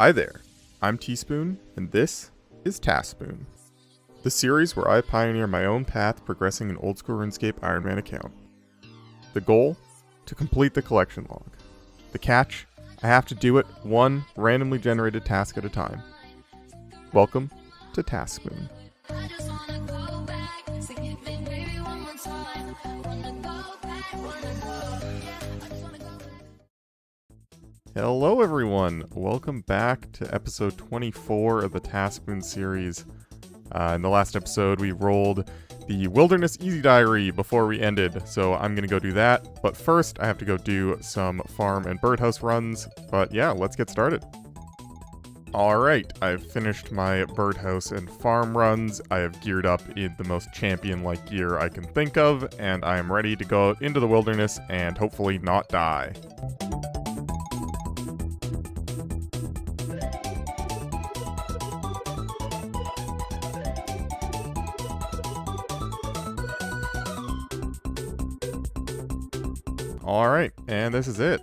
Hi there, I'm Teaspoon, and this is TaskSpoon, the series where I pioneer my own path progressing an Old School RuneScape Iron Man account. The goal? To complete the collection log. The catch? I have to do it one randomly generated task at a time. Welcome to TaskSpoon. Hello everyone, welcome back to episode 24 of the TaskSpoon series. In the last episode we rolled the Wilderness Easy Diary before we ended, so I'm gonna go do that. But first I have to go do some farm and birdhouse runs, but yeah, let's get started. Alright, I've finished my birdhouse and farm runs. I have geared up in the most champion-like gear I can think of, and I am ready to go out into the wilderness and hopefully not die. Alright, and this is it.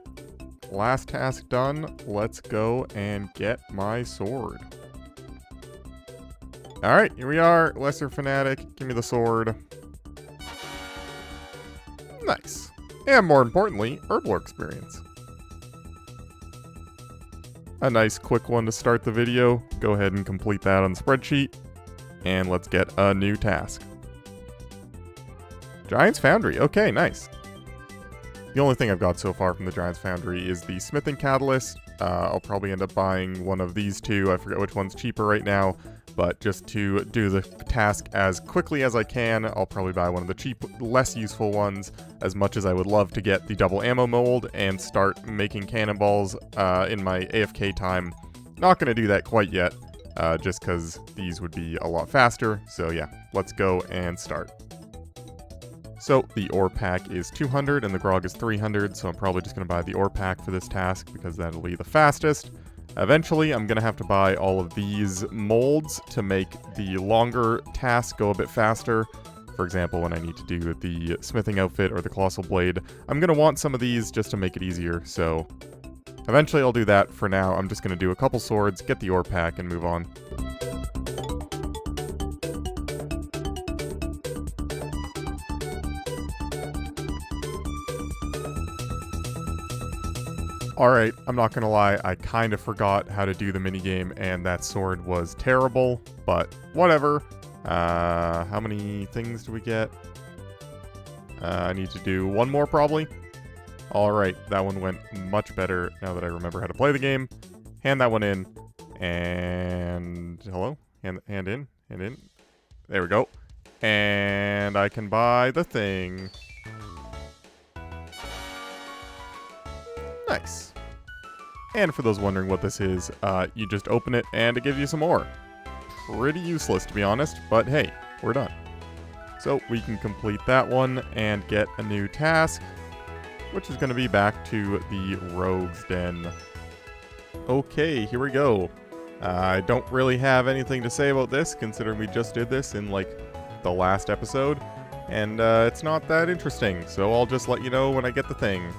Last task done, let's go and get my sword. Alright, here we are, Lesser Fanatic, give me the sword. Nice. And more importantly, Herblore experience. A nice quick one to start the video. Go ahead and complete that on the spreadsheet. And let's get a new task. Giant's Foundry, okay, nice. The only thing I've got so far from the Giant's Foundry is the Smithing Catalyst. I'll probably end up buying one of these two. I forget which one's cheaper right now, but just to do the task as quickly as I can, I'll probably buy one of the cheap, less useful ones, as much as I would love to get the double ammo mold and start making cannonballs in my AFK time. Not going to do that quite yet, just because these would be a lot faster. So yeah, let's go and start. So the ore pack is 200 and the grog is 300, so I'm probably just going to buy the ore pack for this task because that'll be the fastest. Eventually, I'm going to have to buy all of these molds to make the longer task go a bit faster. For example, when I need to do the smithing outfit or the colossal blade, I'm going to want some of these just to make it easier, so eventually I'll do that. For now, I'm just going to do a couple swords, get the ore pack, and move on. Alright, I'm not gonna lie, I kind of forgot how to do the minigame, and that sword was terrible, but whatever. How many things do we get? I need to do one more, probably. Alright, that one went much better now that I remember how to play the game. Hand that one in, and... hello? Hand in. There we go. And I can buy the thing. Nice. And for those wondering what this is, you just open it and it gives you some ore. Pretty useless, to be honest, but hey, we're done. So we can complete that one and get a new task, which is going to be back to the Rogue's Den. Okay, here we go. I don't really have anything to say about this, considering we just did this in, like, the last episode, and it's not that interesting, so I'll just let you know when I get the thing.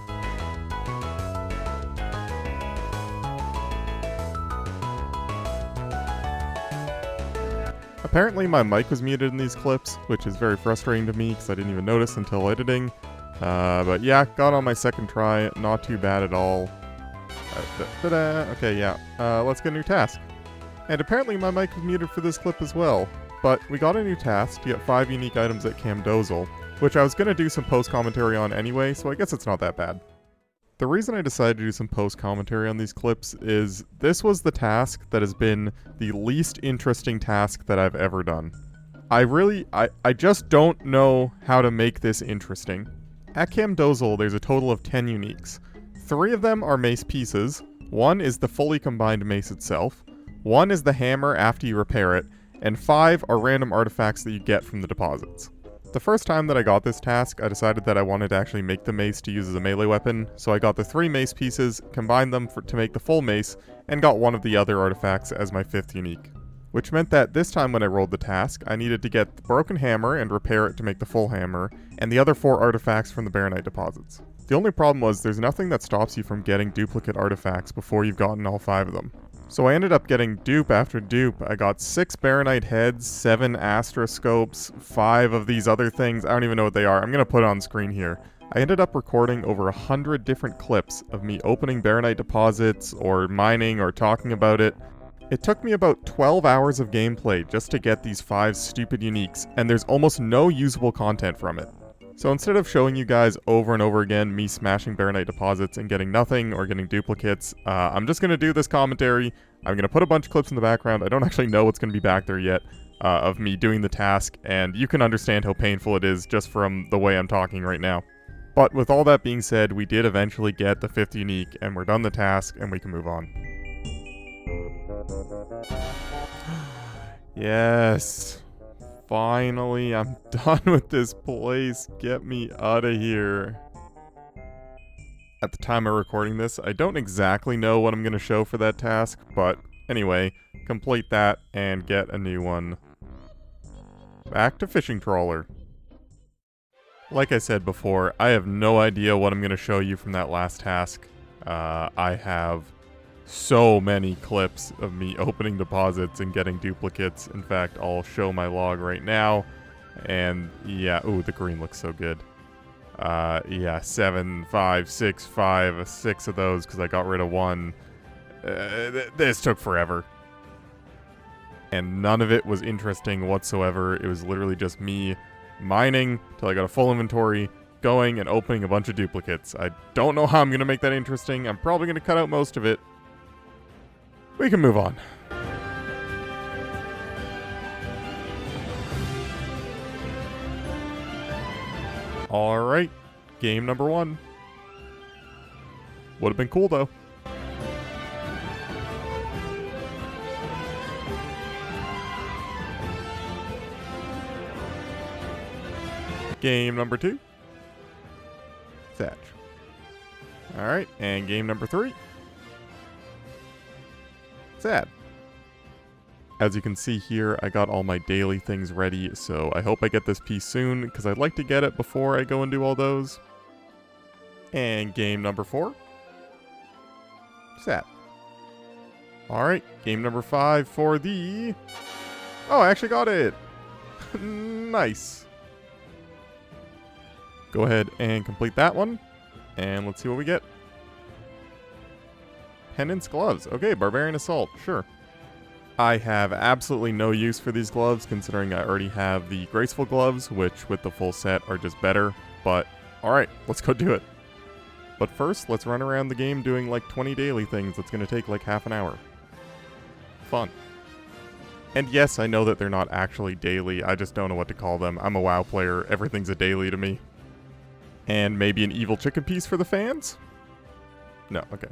Apparently my mic was muted in these clips, which is very frustrating to me because I didn't even notice until editing. But yeah, got on my second try, not too bad at all. Okay, yeah, let's get a new task. And apparently my mic was muted for this clip as well. But we got a new task to get 5 unique items at Camdozaal, which I was going to do some post-commentary on anyway, so I guess it's not that bad. The reason I decided to do some post-commentary on these clips is this was the task that has been the least interesting task that I've ever done. I just don't know how to make this interesting. At Camdozaal, there's a total of 10 uniques. 3 of them are mace pieces, 1 is the fully combined mace itself, 1 is the hammer after you repair it, and 5 are random artifacts that you get from the deposits. The first time that I got this task, I decided that I wanted to actually make the mace to use as a melee weapon, so I got the 3 mace pieces, combined them to make the full mace, and got one of the other artifacts as my 5th unique. Which meant that this time when I rolled the task, I needed to get the broken hammer and repair it to make the full hammer, and the other 4 artifacts from the Baronite deposits. The only problem was there's nothing that stops you from getting duplicate artifacts before you've gotten all 5 of them. So I ended up getting dupe after dupe. I got 6 Baronite heads, 7 astroscopes, 5 of these other things. I don't even know what they are. I'm going to put it on screen here. I ended up recording over 100 different clips of me opening Baronite deposits, or mining, or talking about it. It took me about 12 hours of gameplay just to get these 5 stupid uniques, and there's almost no usable content from it. So instead of showing you guys over and over again me smashing Baronite deposits and getting nothing or getting duplicates, I'm just going to do this commentary. I'm going to put a bunch of clips in the background. I don't actually know what's going to be back there yet of me doing the task, and you can understand how painful it is just from the way I'm talking right now. But with all that being said, we did eventually get the 5th unique, and we're done the task, and we can move on. Yes. Finally, I'm done with this place. Get me out of here. At the time of recording this, I don't exactly know what I'm going to show for that task, but anyway, complete that and get a new one. Back to Fishing Trawler. Like I said before, I have no idea what I'm going to show you from that last task. I have so many clips of me opening deposits and getting duplicates. In fact, I'll show my log right now. And yeah, ooh, the green looks so good. Yeah, 7, 5, 6, 5, 6 of those because I got rid of 1. This took forever. And none of it was interesting whatsoever. It was literally just me mining till I got a full inventory, going and opening a bunch of duplicates. I don't know how I'm going to make that interesting. I'm probably going to cut out most of it. We can move on. Alright, game number 1. Would have been cool though. Game number 2. Thatch. Alright, and game number 3. Sad. As you can see here, I got all my daily things ready, so I hope I get this piece soon, because I'd like to get it before I go and do all those. And game number 4. Sad. Alright, game number 5 for the... Oh, I actually got it! Nice. Go ahead and complete that one, and let's see what we get. Penance gloves. Okay, Barbarian Assault, sure. I have absolutely no use for these gloves, considering I already have the graceful gloves, which with the full set are just better, but alright, let's go do it. But first, let's run around the game doing like 20 daily things that's going to take like half an hour. Fun. And yes, I know that they're not actually daily, I just don't know what to call them. I'm a WoW player, everything's a daily to me. And maybe an evil chicken piece for the fans? No, okay.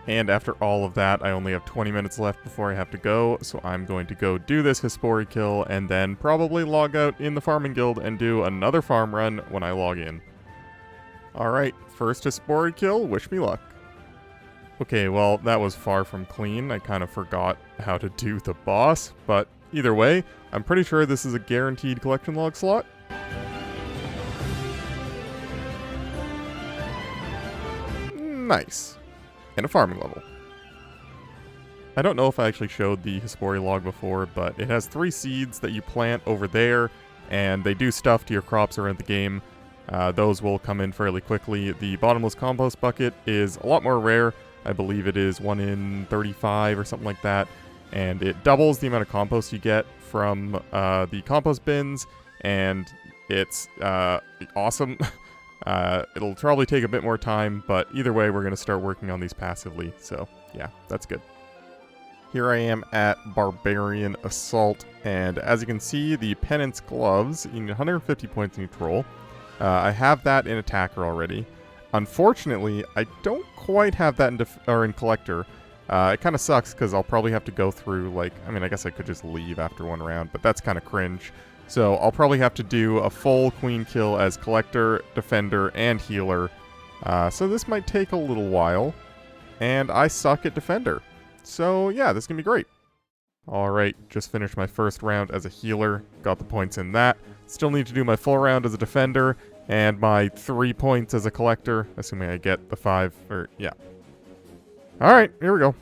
And after all of that, I only have 20 minutes left before I have to go, so I'm going to go do this Hespori kill and then probably log out in the farming guild and do another farm run when I log in. Alright, first Hespori kill, wish me luck. Okay, well, that was far from clean. I kind of forgot how to do the boss, but either way, I'm pretty sure this is a guaranteed collection log slot. Nice. And a farming level. I don't know if I actually showed the Hespori log before, but it has 3 seeds that you plant over there, and they do stuff to your crops around the game. Those will come in fairly quickly. The bottomless compost bucket is a lot more rare. I believe it is 1 in 35 or something like that, and it doubles the amount of compost you get from the compost bins, and it's awesome. It'll probably take a bit more time, but either way, we're going to start working on these passively, so yeah, that's good. Here I am at Barbarian Assault, and as you can see, the Penance Gloves, you need 150 points in each roll. I have that in Attacker already. Unfortunately, I don't quite have that in Collector. It kind of sucks, because I'll probably have to go through, like, I mean, I guess I could just leave after one round, but that's kind of cringe. So I'll probably have to do a full queen kill as Collector, Defender, and Healer. So this might take a little while. And I suck at Defender. So yeah, this is going to be great. Alright, just finished my first round as a Healer. Got the points in that. Still need to do my full round as a Defender. And my 3 points as a Collector. Assuming I get the 5, or yeah. Alright, here we go.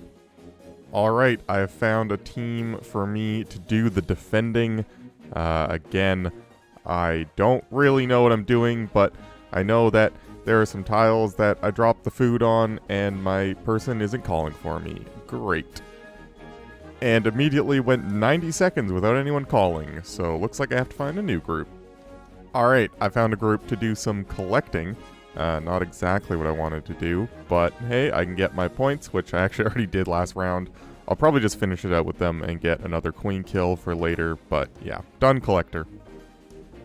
Alright, I have found a team for me to do the defending. Again, I don't really know what I'm doing, but I know that there are some tiles that I dropped the food on, and my person isn't calling for me. Great. And immediately went 90 seconds without anyone calling, so looks like I have to find a new group. Alright, I found a group to do some collecting. Not exactly what I wanted to do, but hey, I can get my points, which I actually already did last round. I'll probably just finish it out with them and get another queen kill for later, but yeah, done collector.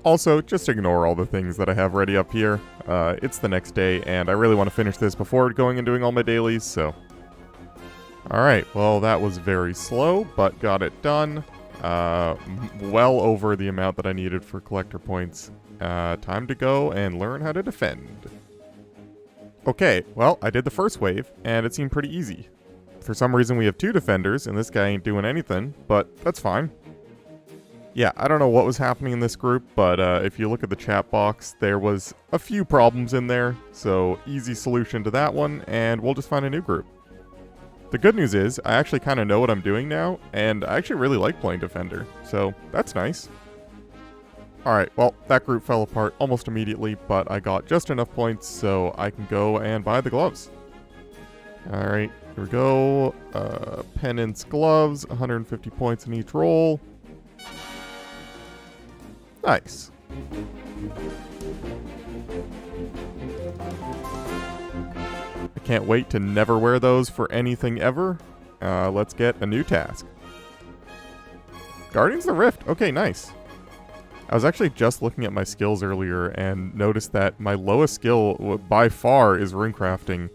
Also, just ignore all the things that I have ready up here. It's the next day, and I really want to finish this before going and doing all my dailies, so... Alright, well that was very slow, but got it done. Well over the amount that I needed for collector points. Time to go and learn how to defend. Okay, well, I did the first wave, and it seemed pretty easy. For some reason we have 2 defenders, and this guy ain't doing anything, but that's fine. Yeah, I don't know what was happening in this group, but if you look at the chat box, there was a few problems in there, so easy solution to that one, and we'll just find a new group. The good news is, I actually kind of know what I'm doing now, and I actually really like playing defender, so that's nice. Alright, well, that group fell apart almost immediately, but I got just enough points so I can go and buy the gloves. Alright, here we go. Penance gloves, 150 points in each roll. Nice. I can't wait to never wear those for anything ever. Let's get a new task. Guardians of the Rift. Okay, nice. I was actually just looking at my skills earlier and noticed that my lowest skill by far is runecrafting.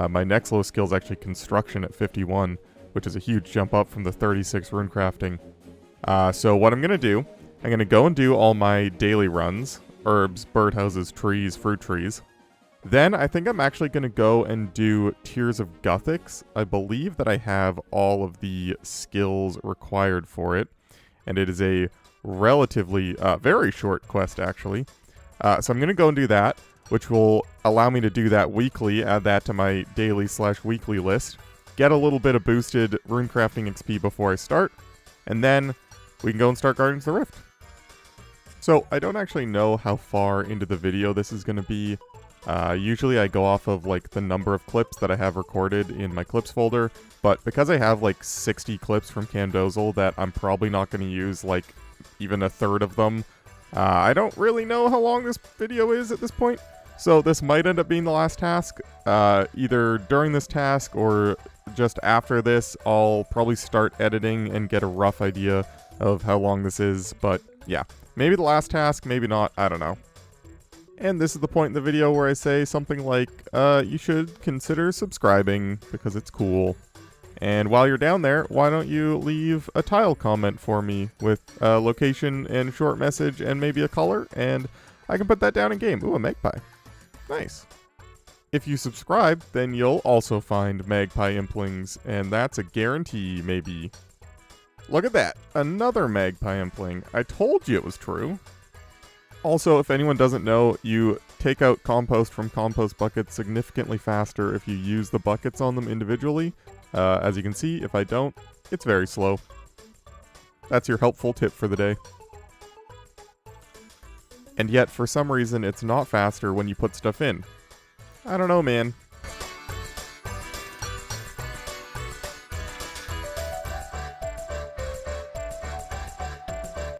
My next lowest skill is actually construction at 51, which is a huge jump up from the 36 runecrafting. So what I'm going to do, I'm going to go and do all my daily runs, herbs, birdhouses, trees, fruit trees. Then I think I'm actually going to go and do Tears of Gothics. I believe that I have all of the skills required for it, and it is a relatively, very short quest actually. So I'm going to go and do that, which will allow me to do that weekly, add that to my daily/weekly list, get a little bit of boosted runecrafting XP before I start, and then we can go and start Guardians of the Rift. So I don't actually know how far into the video this is going to be. Usually I go off of like the number of clips that I have recorded in my clips folder, but because I have like 60 clips from Camdozaal that I'm probably not going to use like even a third of them, I don't really know how long this video is at this point, so this might end up being the last task. Either during this task or just after this, I'll probably start editing and get a rough idea of how long this is, but yeah, maybe the last task, maybe not, I don't know. And this is the point in the video where I say something like, you should consider subscribing because it's cool. And while you're down there, why don't you leave a tile comment for me with a location and short message and maybe a color, and I can put that down in game. Ooh, a magpie. Nice. If you subscribe, then you'll also find magpie implings, and that's a guarantee, maybe. Look at that. Another magpie impling. I told you it was true. Also, if anyone doesn't know, you take out compost from compost buckets significantly faster if you use the buckets on them individually. As you can see, if I don't, it's very slow. That's your helpful tip for the day. And yet, for some reason, it's not faster when you put stuff in. I don't know, man.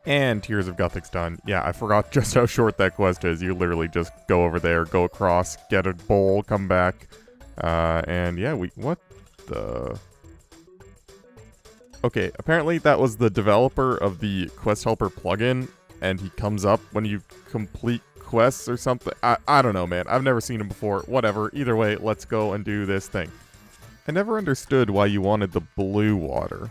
And Tears of Gothic's done. Yeah, I forgot just how short that quest is. You literally just go over there, go across, get a bowl, come back. And yeah, what the... Okay, apparently that was the developer of the Quest Helper plugin, and he comes up when you complete quests or something. I don't know, man. I've never seen him before. Whatever. Either way, let's go and do this thing. I never understood why you wanted the blue water.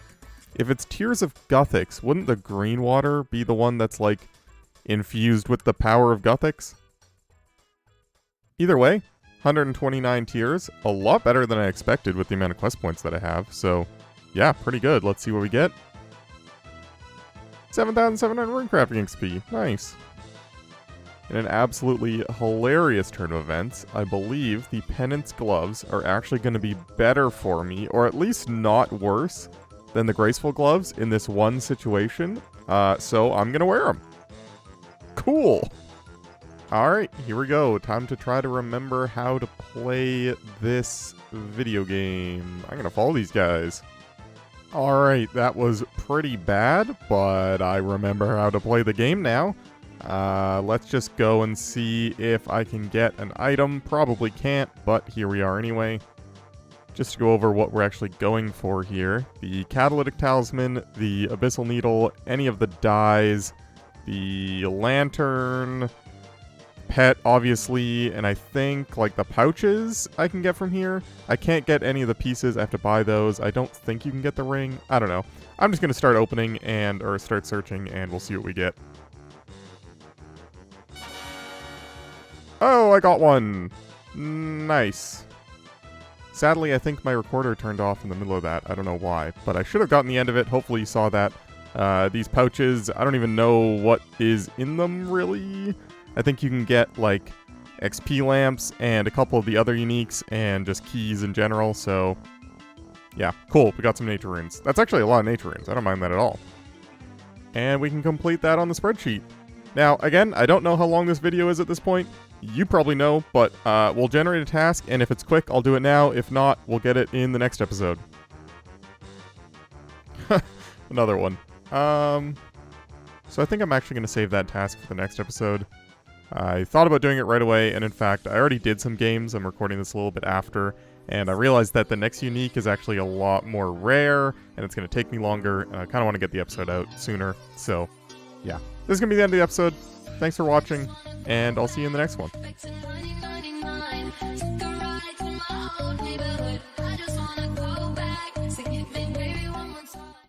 If it's Tears of Gothics, wouldn't the green water be the one that's, like, infused with the power of Gothics? Either way, 129 tears, a lot better than I expected with the amount of quest points that I have, so yeah, pretty good. Let's see what we get. 7,700 runecrafting XP, nice. in an absolutely hilarious turn of events, I believe the Penance Gloves are actually going to be better for me, or at least not worse, than the Graceful Gloves in this one situation. So I'm going to wear them. Cool! Alright, here we go. Time to try to remember how to play this video game. I'm gonna follow these guys. Alright, that was pretty bad, but I remember how to play the game now. Let's just go and see if I can get an item. Probably can't, but here we are anyway. Just to go over what we're actually going for here. The Catalytic Talisman, the Abyssal Needle, any of the dyes, the Lantern, Pet, obviously, and I think, like, the pouches I can get from here. I can't get any of the pieces. I have to buy those. I don't think you can get the ring. I don't know. I'm just going to start opening or start searching, and we'll see what we get. Oh, I got one! Nice. Sadly, I think my recorder turned off in the middle of that. I don't know why, but I should have gotten the end of it. Hopefully you saw that. These pouches, I don't even know what is in them, really. I think you can get, like, XP lamps and a couple of the other uniques and just keys in general, so yeah, cool. We got some nature runes. That's actually a lot of nature runes. I don't mind that at all. And we can complete that on the spreadsheet. Now, again, I don't know how long this video is at this point. You probably know, but we'll generate a task, and if it's quick, I'll do it now. If not, we'll get it in the next episode. Another one. So I think I'm actually going to save that task for the next episode. I thought about doing it right away, and in fact, I already did some games. I'm recording this a little bit after, and I realized that the next unique is actually a lot more rare, and it's going to take me longer, and I kind of want to get the episode out sooner. So, yeah. This is going to be the end of the episode. Thanks for watching, and I'll see you in the next one. Took a ride to my old neighborhood. I just wanna go back.